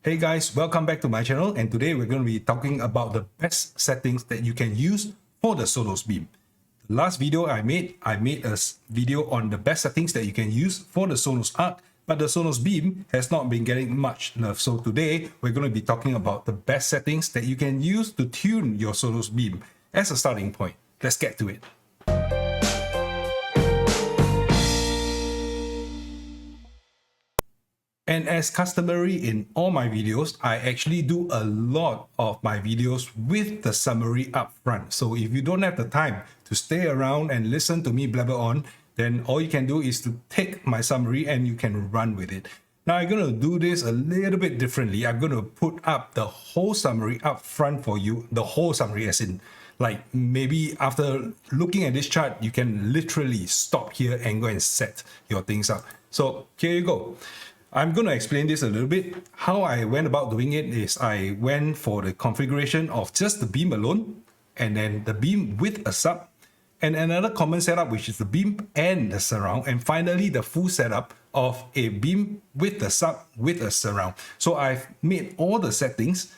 Hey guys, welcome back to my channel, and today we're going to be talking about the best settings that you can use for the Sonos Beam. The last video I made a video on the best settings that you can use for the Sonos Arc, but the Sonos Beam has not been getting much love. So today we're going to be talking about the best settings that you can use to tune your Sonos Beam as a starting point. Let's get to it. And as customary in all my videos, I actually do a lot of my videos with the summary up front. So if you don't have the time to stay around and listen to me blabber on, then all you can do is to take my summary and you can run with it. Now I'm going to do this a little bit differently. I'm going to put up the whole summary up front for you, the whole summary as in, like maybe after looking at this chart, you can literally stop here and go and set your things up. So here you go. I'm going to explain this a little bit. How I went about doing it is I went for the configuration of just the beam alone, and then the beam with a sub, and another common setup which is the beam and the surround, and finally the full setup of a beam with the sub with a surround. So I've made all the settings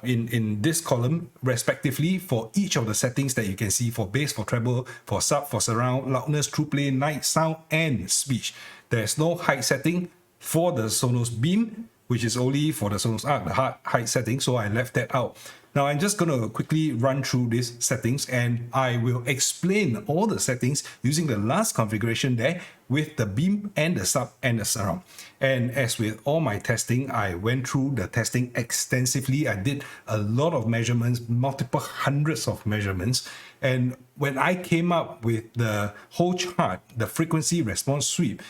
in this column respectively for each of the settings that you can see for bass, for treble, for sub, for surround, loudness, true play, night sound, and speech. There's no height setting for the Sonos Beam, which is only for the Sonos Arc, the height setting, so I left that out. Now I'm just going to quickly run through these settings and I will explain all the settings using the last configuration there with the beam and the sub and the surround. And as with all my testing, I went through the testing extensively. I did a lot of measurements, multiple hundreds of measurements. And when I came up with the whole chart, the frequency response sweep,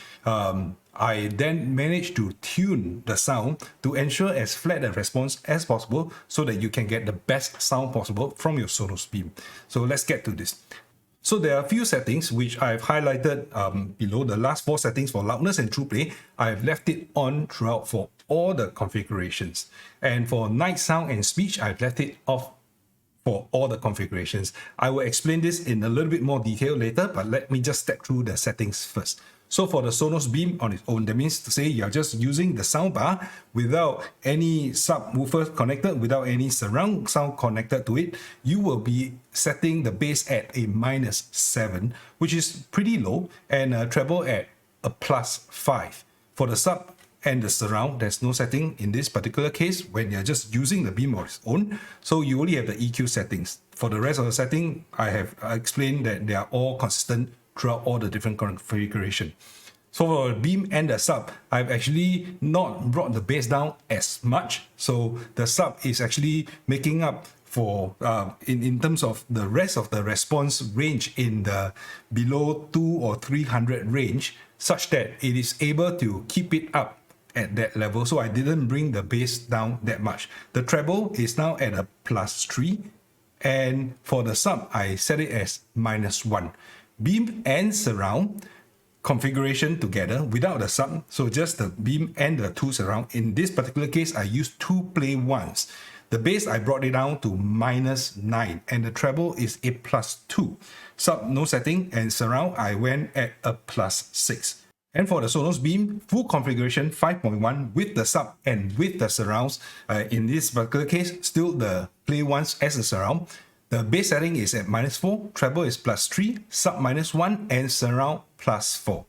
I then managed to tune the sound to ensure as flat a response as possible so that you can get the best sound possible from your Sonos Beam. So let's get to this. So there are a few settings which I've highlighted below. The last 4 settings for loudness and true play, I've left it on throughout for all the configurations. And for night sound and speech, I've left it off for all the configurations. I will explain this in a little bit more detail later, but let me just step through the settings first. So for the Sonos Beam on its own, that means to say you're just using the soundbar without any subwoofer connected, without any surround sound connected to it, you will be setting the bass at a -7, which is pretty low, and treble at a +5. For the sub and the surround, there's no setting in this particular case when you're just using the beam on its own, so you only have the EQ settings. For the rest of the setting, I have explained that they are all consistent throughout all the different configuration. So for the beam and the sub, I've actually not brought the bass down as much, so the sub is actually making up for in terms of the rest of the response range in the below 200 or 300 range, such that it is able to keep it up at that level. So I didn't bring the bass down that much. The treble is now at a +3, and for the sub I set it as -1. Beam and surround configuration together without the sub, so just the beam and the 2 surround. In this particular case, I used 2 play ones. The bass, I brought it down to -9, and the treble is a +2. Sub, no setting, and surround, I went at a +6. And for the Sonos Beam, full configuration 5.1 with the sub and with the surrounds. In this particular case, still the play ones as a surround. The bass setting is at -4, treble is +3, sub -1, and surround +4.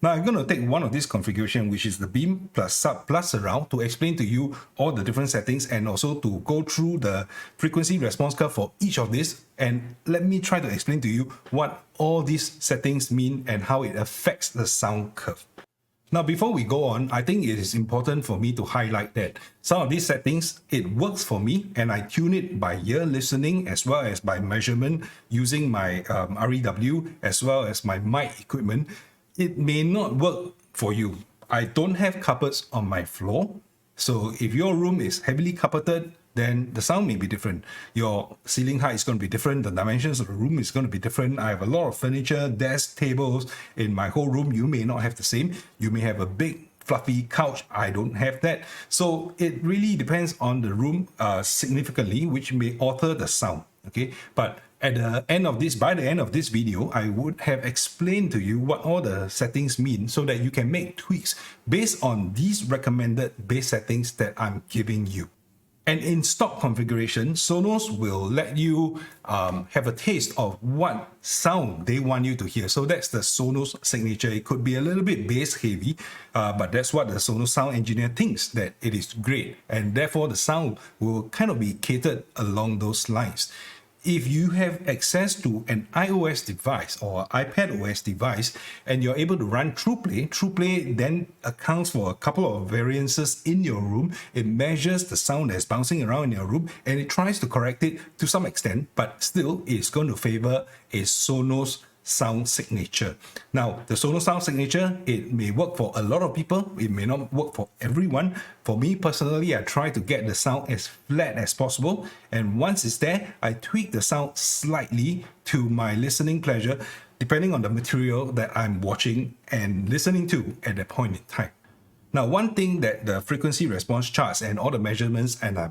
Now I'm going to take one of this configuration, which is the beam plus sub plus surround, to explain to you all the different settings and also to go through the frequency response curve for each of this. And let me try to explain to you what all these settings mean and how it affects the sound curve. Now, before we go on, I think it is important for me to highlight that some of these settings, it works for me and I tune it by ear listening as well as by measurement using my REW as well as my mic equipment. It may not work for you. I don't have carpets on my floor. So if your room is heavily carpeted, then the sound may be different. Your ceiling height is going to be different. The dimensions of the room is going to be different. I have a lot of furniture, desks, tables in my whole room. You may not have the same. You may have a big fluffy couch. I don't have that. So it really depends on the room significantly, which may alter the sound. Okay, but At the end of this, by the end of this video, I would have explained to you what all the settings mean so that you can make tweaks based on these recommended base settings that I'm giving you. And in stock configuration, Sonos will let you have a taste of what sound they want you to hear. So that's the Sonos signature. It could be a little bit bass heavy, but that's what the Sonos sound engineer thinks, that it is great. And therefore the sound will kind of be catered along those lines. If you have access to an iOS device or iPadOS device and you're able to run TruePlay then accounts for a couple of variances in your room. It measures the sound that's bouncing around in your room and it tries to correct it to some extent, but still it's going to favor a Sonos sound signature. Now, the Sonos sound signature, it may work for a lot of people, it may not work for everyone. For me personally, I try to get the sound as flat as possible, and once it's there, I tweak the sound slightly to my listening pleasure, depending on the material that I'm watching and listening to at that point in time. Now, one thing that the frequency response charts and all the measurements that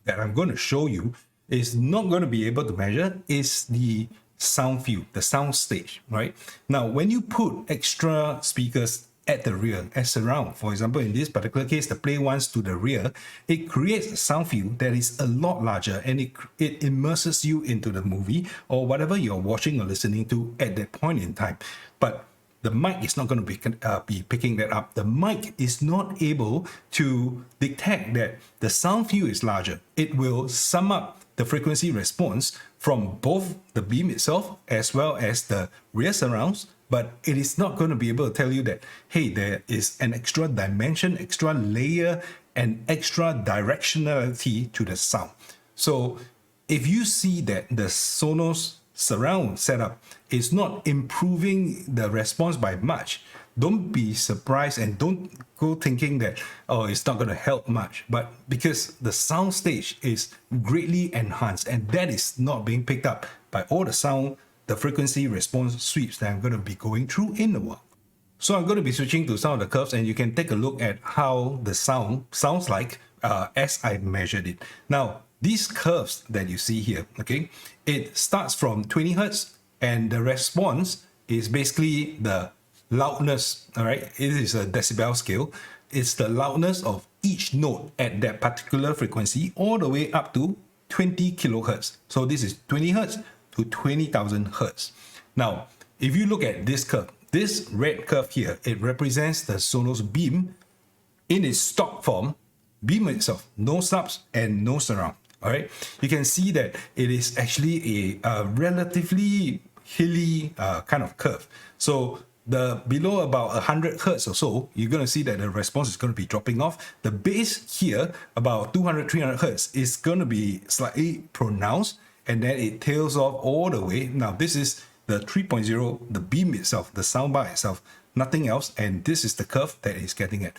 I'm going to show you is not going to be able to measure is the sound field, the sound stage, right? Now, when you put extra speakers at the rear as surround, for example, in this particular case, the play ones to the rear, it creates a sound field that is a lot larger and it immerses you into the movie or whatever you're watching or listening to at that point in time. But the mic is not going to be picking that up. The mic is not able to detect that the sound field is larger. It will sum up the frequency response from both the beam itself as well as the rear surrounds, but it is not going to be able to tell you that, hey, there is an extra dimension, extra layer, and extra directionality to the sound. So if you see that the Sonos surround setup is not improving the response by much, don't be surprised and don't go thinking that, oh, it's not going to help much. But because the sound stage is greatly enhanced and that is not being picked up by all the sound, the frequency response sweeps that I'm going to be going through in a while. So I'm going to be switching to some of the curves and you can take a look at how the sound sounds like as I measured it. Now, these curves that you see here, okay, it starts from 20 Hertz and the response is basically the loudness, all right? It is a decibel scale. It's the loudness of each note at that particular frequency all the way up to 20 kilohertz. So this is 20 hertz to 20,000 hertz. Now, if you look at this curve, this red curve here, it represents the Sonos Beam in its stock form, Beam itself, no subs and no surround, all right? You can see that it is actually a relatively hilly kind of curve. So the below about 100 hertz or so, you're going to see that the response is going to be dropping off. The bass here, about 200, 300 hertz, is going to be slightly pronounced, and then it tails off all the way. Now, this is the 3.0, the beam itself, the soundbar itself, nothing else, and this is the curve that is getting it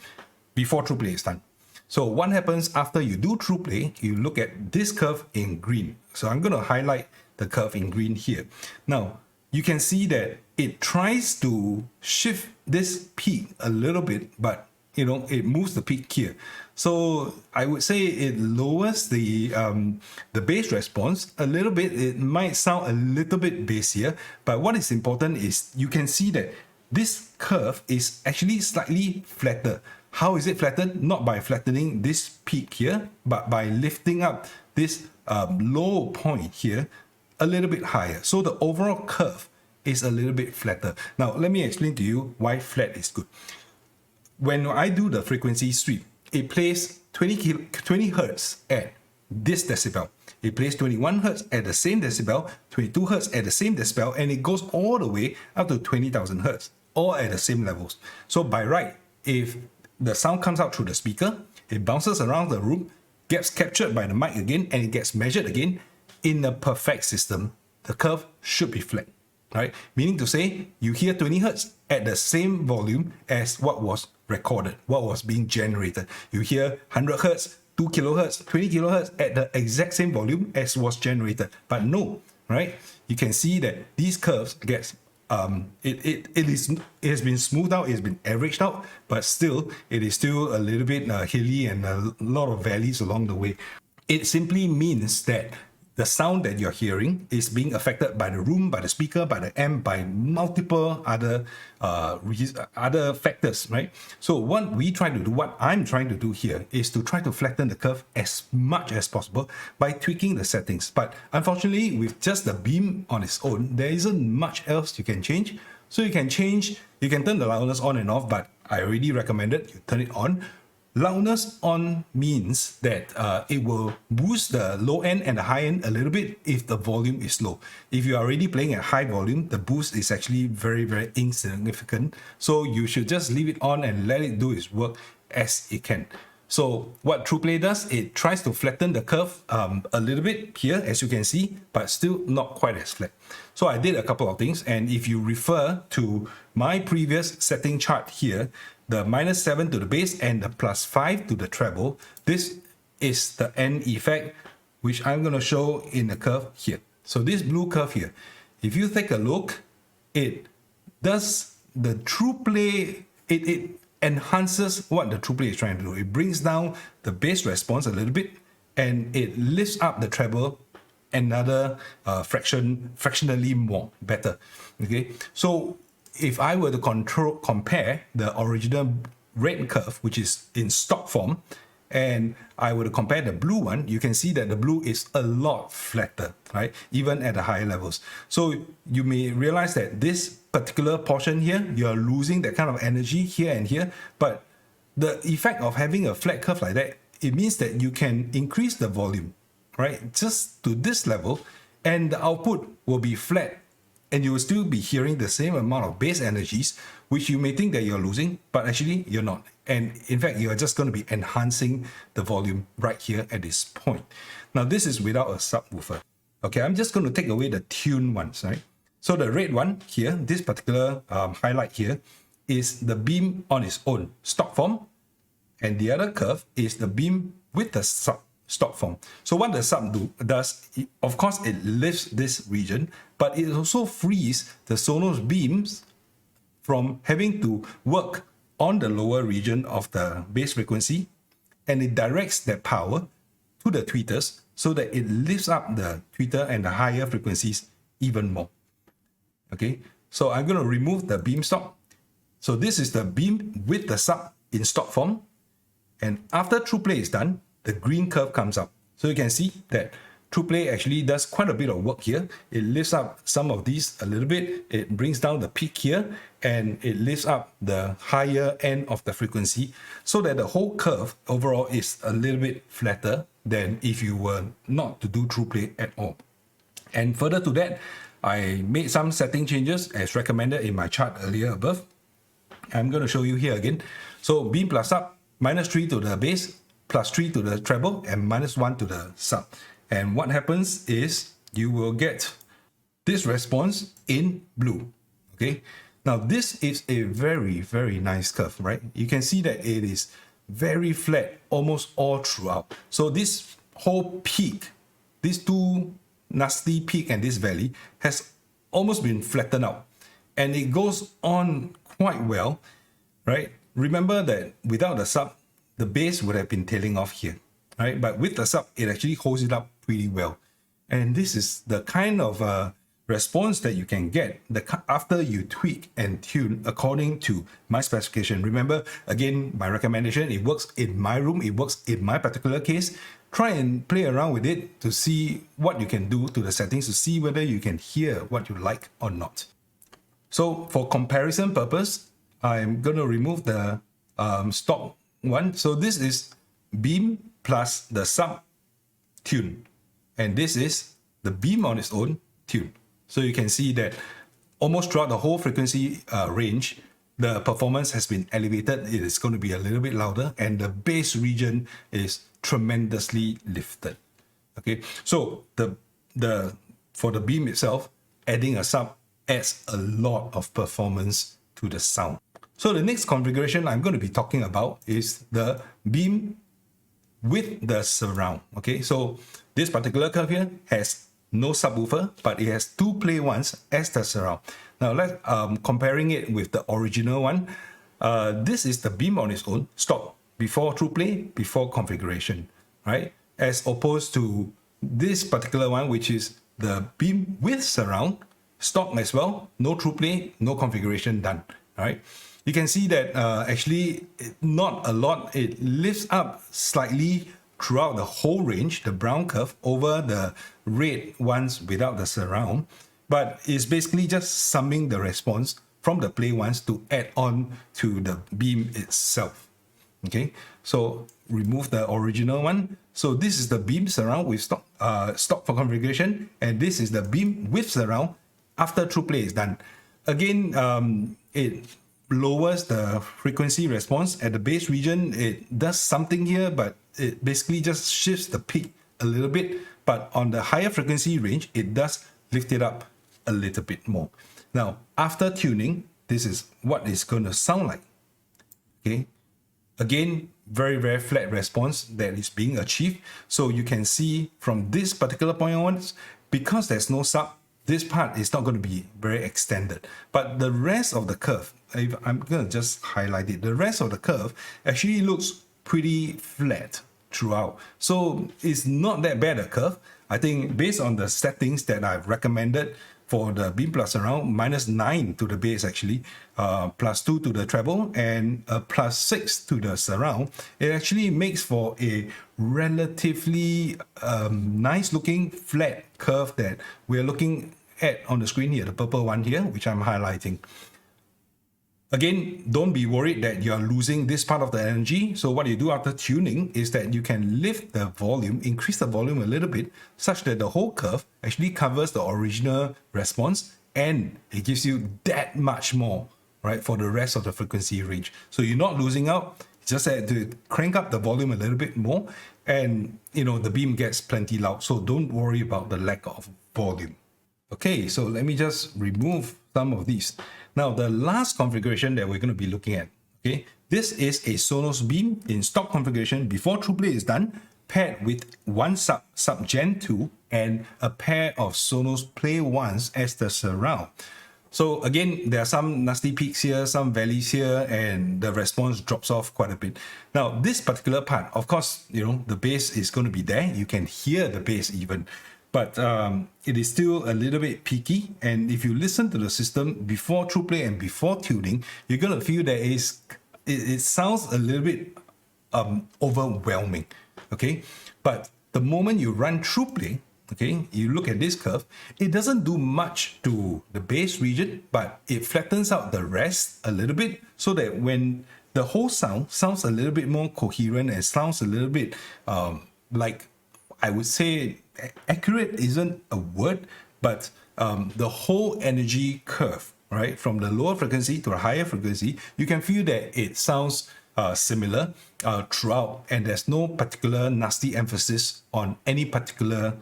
before TruePlay is done. So what happens after you do TruePlay, you look at this curve in green. So I'm going to highlight the curve in green here. Now, you can see that it tries to shift this peak a little bit, but it moves the peak here. So I would say it lowers the bass response a little bit. It might sound a little bit bassier, but what is important is you can see that this curve is actually slightly flatter. How is it flattened? Not by flattening this peak here, but by lifting up this low point here a little bit higher. So the overall curve is a little bit flatter. Now, let me explain to you why flat is good. When I do the frequency sweep, it plays 20 hertz at this decibel. It plays 21 hertz at the same decibel, 22 hertz at the same decibel, and it goes all the way up to 20,000 hertz, all at the same levels. So by right, if the sound comes out through the speaker, it bounces around the room, gets captured by the mic again, and it gets measured again. In a perfect system, the curve should be flat, right? Meaning to say, you hear 20 hertz at the same volume as what was recorded, what was being generated. You hear 100 hertz, 2 kilohertz, 20 kilohertz at the exact same volume as was generated. But no, right? You can see that these curves gets it has been smoothed out, it has been averaged out, but still it is still a little bit hilly and a lot of valleys along the way. It simply means that the sound that you're hearing is being affected by the room, by the speaker, by the amp, by multiple other other factors, right? So what I'm trying to do here is to try to flatten the curve as much as possible by tweaking the settings. But unfortunately, with just the beam on its own, there isn't much else you can change. So you can turn the loudness on and off, but I already recommended you turn it on. Loudness on means that it will boost the low end and the high end a little bit if the volume is low. If you are already playing at high volume, the boost is actually very, very insignificant. So you should just leave it on and let it do its work as it can. So what TruePlay does, it tries to flatten the curve a little bit here, as you can see, but still not quite as flat. So I did a couple of things, and if you refer to my previous setting chart here, the -7 to the bass and the +5 to the treble, this is the end effect, which I'm going to show in the curve here. So this blue curve here, if you take a look, it does the TruePlay, it enhances what the TruePlay is trying to do. It brings down the bass response a little bit, and it lifts up the treble another fractionally more better. Okay, so if I were to compare the original red curve, which is in stock form, and I were to compare the blue one, you can see that the blue is a lot flatter, right? Even at the higher levels. So you may realize that this particular portion here, you're losing that kind of energy here and here, but the effect of having a flat curve like that, it means that you can increase the volume, right? Just to this level, and the output will be flat, and you will still be hearing the same amount of bass energies, which you may think that you're losing, but actually you're not. And in fact, you're just going to be enhancing the volume right here at this point. Now, this is without a subwoofer. Okay, I'm just going to take away the tune ones, right? So the red one here, this particular highlight here, is the beam on its own, stock form, and the other curve is the beam with the sub stock form. So what the sub does, of course, it lifts this region, but it also frees the Sonos beams from having to work on the lower region of the bass frequency, and it directs that power to the tweeters so that it lifts up the tweeter and the higher frequencies even more. Okay, so I'm going to remove the beam stock. So this is the beam with the sub in stock form, and after TruePlay is done, the green curve comes up. So you can see that TruePlay actually does quite a bit of work here. It lifts up some of these a little bit. It brings down the peak here, and it lifts up the higher end of the frequency so that the whole curve overall is a little bit flatter than if you were not to do TruePlay at all. And further to that, I made some setting changes as recommended in my chart earlier above. I'm going to show you here again. So beam plus up, -3 to the bass, +3 to the treble, and -1 to the sub. And what happens is you will get this response in blue. Okay. Now this is a very, very nice curve, right? You can see that it is very flat almost all throughout. So this whole peak, these two nasty peak and this valley has almost been flattened out. And it goes on quite well, right? Remember that without the sub, the bass would have been tailing off here, right? But with the sub, it actually holds it up pretty well. And this is the kind of response that you can get after you tweak and tune according to my specification. Remember, again, my recommendation, it works in my room, it works in my particular case. Try and play around with it to see what you can do to the settings, to see whether you can hear what you like or not. So for comparison purpose, I'm going to remove the stock one. So this is beam plus the sub tune, and this is the beam on its own tune. So you can see that almost throughout the whole frequency range, the performance has been elevated. It is going to be a little bit louder, and the bass region is tremendously lifted. Okay, so for the beam itself, adding a sub adds a lot of performance to the sound. So the next configuration I'm going to be talking about is the beam with the surround. Okay, so this particular curve here has no subwoofer, but it has two play ones as the surround. Now let's comparing it with the original one. This is the beam on its own, stock, before TruePlay, before configuration, right? As opposed to this particular one, which is the beam with surround, stock as well, no true play, no configuration done. All right, you can see that actually not a lot. It lifts up slightly throughout the whole range, the brown curve over the red ones without the surround, but it's basically just summing the response from the play ones to add on to the beam itself. Okay, so remove the original one. So this is the beam surround with stock for configuration, and this is the beam with surround after true play is done. Again, it lowers the frequency response at the base region. It does something here, but it basically just shifts the peak a little bit. But on the higher frequency range, it does lift it up a little bit more. Now, after tuning, this is what it's going to sound like. Okay. Again, very, very flat response that is being achieved. So you can see from this particular point onwards, because there's no sub, this part is not going to be very extended. But the rest of the curve, I'm going to just highlight it. The rest of the curve actually looks pretty flat throughout. So it's not that bad a curve. I think based on the settings that I've recommended for the beam plus surround, -9 to the bass actually, +2 to the treble, and +6 to the surround, it actually makes for a relatively nice looking flat curve that we're looking at on the screen here, the purple one here, which I'm highlighting. Again, don't be worried that you're losing this part of the energy. So what you do after tuning is that you can lift the volume, increase the volume a little bit, such that the whole curve actually covers the original response, and it gives you that much more, right, for the rest of the frequency range. So you're not losing out. Just have to crank up the volume a little bit more, and the beam gets plenty loud. So don't worry about the lack of volume. Okay, so let me just remove some of these. Now, the last configuration that we're going to be looking at, okay, this is a Sonos Beam in stock configuration before true play is done, paired with one sub Gen 2 and a pair of Sonos Play 1s as the surround. So again, there are some nasty peaks here, some valleys here, and the response drops off quite a bit. Now, this particular part, of course, the bass is going to be there. You can hear the bass even. But it is still a little bit peaky, and if you listen to the system before true play and before tuning, you're gonna feel that it sounds a little bit overwhelming. Okay, but the moment you run true play, okay, you look at this curve, it doesn't do much to the bass region, but it flattens out the rest a little bit, so that when the whole sound sounds a little bit more coherent and sounds a little bit like, I would say, accurate isn't a word, but the whole energy curve, right, from the lower frequency to the higher frequency, you can feel that it sounds similar throughout, and there's no particular nasty emphasis on any particular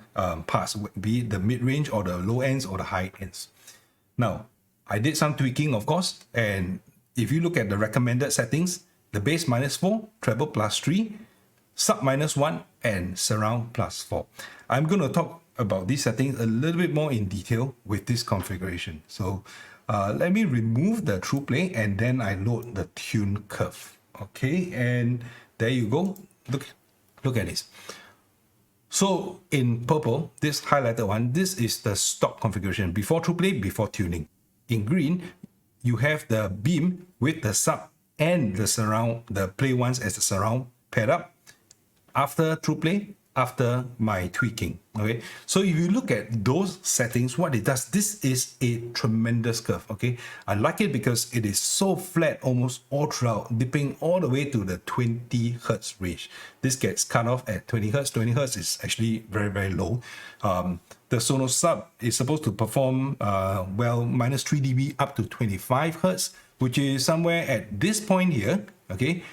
parts, be it the mid-range or the low ends or the high ends. Now, I did some tweaking, of course, and if you look at the recommended settings, the bass -4, treble +3, sub -1, and surround +4. I'm going to talk about these settings a little bit more in detail with this configuration. So let me remove the true play, and then I load the tune curve. Okay, and there you go. Look at this. So in purple, this highlighted one, this is the stock configuration before true play, before tuning. In green, you have the beam with the sub and the surround, the play ones as the surround paired up after true play, after my tweaking. Okay, so if you look at those settings, what it does, this is a tremendous curve. Okay, I like it because it is so flat almost all throughout, dipping all the way to the 20 hertz range. This gets cut off at 20 hertz. 20 hertz is actually very, very low. The Sonos sub is supposed to perform well, -3 dB up to 25 hertz, which is somewhere at this point here. Okay,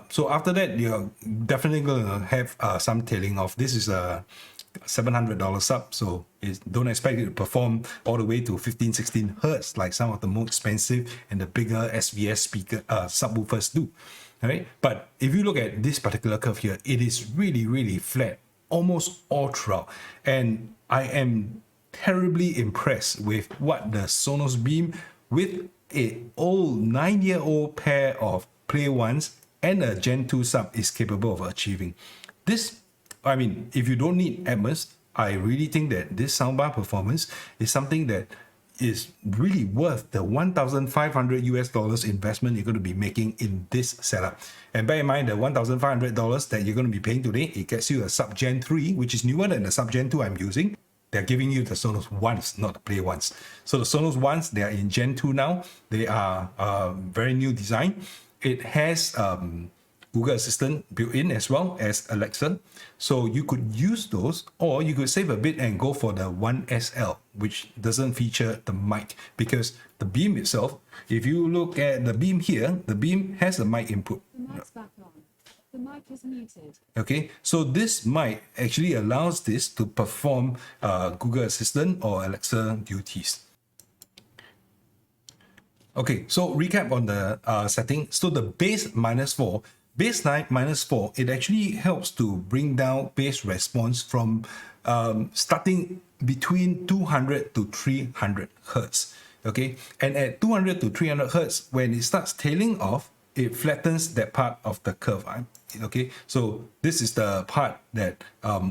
so after that, you're definitely going to have some tailing off. This is a $700 sub, so don't expect it to perform all the way to 15-16 hertz like some of the more expensive and the bigger SVS speaker subwoofers do. All right, but if you look at this particular curve here, it is really, really flat almost all throughout, and I am terribly impressed with what the Sonos Beam with a old 9-year-old pair of Play 1s and a Gen 2 sub is capable of achieving. This I mean, if you don't need Atmos, I really think that this soundbar performance is something that is really worth the $1,500 investment you're going to be making in this setup. And bear in mind, the $1,500 that you're going to be paying today, it gets you a Sub Gen 3, which is newer than the Sub Gen 2 I'm using. They're giving you the Sonos Ones, not the Play Ones. So the Sonos Ones, they are in Gen 2 now. They are very new design. It has Google Assistant built in as well as Alexa. So you could use those, or you could save a bit and go for the One SL, which doesn't feature the mic, because the Beam itself, if you look at the Beam here, the Beam has a mic input. The mic's back on. The mic is muted. Okay, so this mic actually allows this to perform Google Assistant or Alexa duties. Okay, so recap on the setting. So the bass -4, bass -4, it actually helps to bring down bass response from starting between 200 to 300 hertz. Okay, and at 200 to 300 hertz, when it starts tailing off, it flattens that part of the curve. Okay, so this is the part that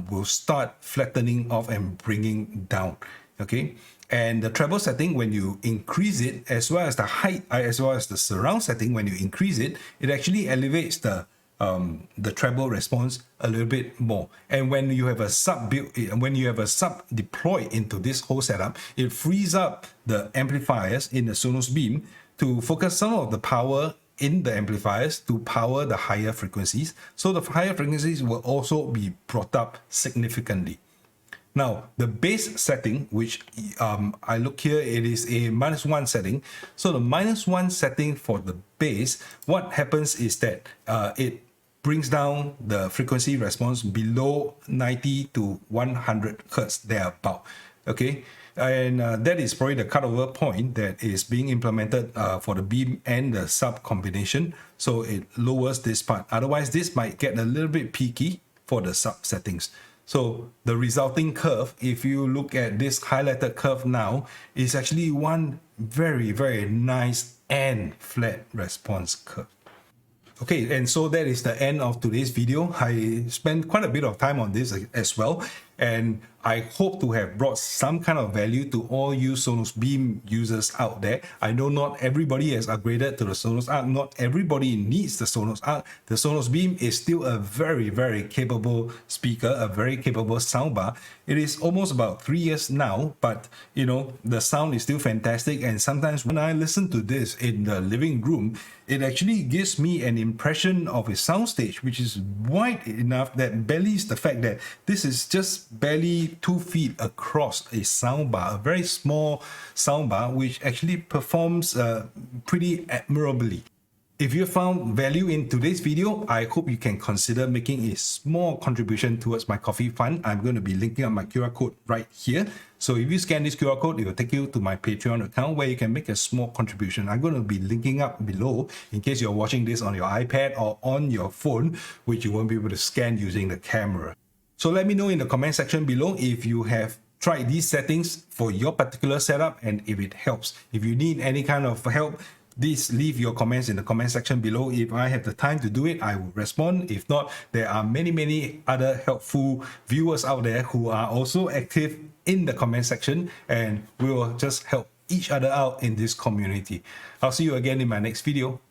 will start flattening off and bringing down. Okay, and the treble setting, when you increase it, as well as the height, as well as the surround setting, when you increase it, it actually elevates the treble response a little bit more. And when you have a sub deployed into this whole setup, it frees up the amplifiers in the Sonos Beam to focus some of the power in the amplifiers to power the higher frequencies. So the higher frequencies will also be brought up significantly. Now, the bass setting, which I look here, it is a -1 setting. So the -1 setting for the bass, what happens is that it brings down the frequency response below 90 to 100 hertz, thereabout. Okay, and that is probably the cutover point that is being implemented for the Beam and the sub combination. So it lowers this part. Otherwise, this might get a little bit peaky for the sub settings. So the resulting curve, if you look at this highlighted curve now, is actually one very, very nice and flat response curve. Okay, and so that is the end of today's video. I spent quite a bit of time on this as well, and I hope to have brought some kind of value to all you Sonos Beam users out there. I know not everybody has upgraded to the Sonos Arc. Not everybody needs the Sonos Arc. The Sonos Beam is still a very, very capable speaker, a very capable soundbar. It is almost about 3 years now, but you know, the sound is still fantastic. And sometimes when I listen to this in the living room, it actually gives me an impression of a soundstage which is wide enough that belies the fact that this is just barely 2 feet across a soundbar, a very small soundbar, which actually performs pretty admirably. If you found value in today's video, I hope you can consider making a small contribution towards my coffee fund. I'm going to be linking up my QR code right here. So if you scan this QR code, it will take you to my Patreon account where you can make a small contribution. I'm going to be linking up below in case you're watching this on your iPad or on your phone, which you won't be able to scan using the camera. So let me know in the comment section below if you have tried these settings for your particular setup and if it helps. If you need any kind of help, please leave your comments in the comment section below. If I have the time to do it, I will respond. If not, there are many other helpful viewers out there who are also active in the comment section, and we will just help each other out in this community. I'll see you again in my next video.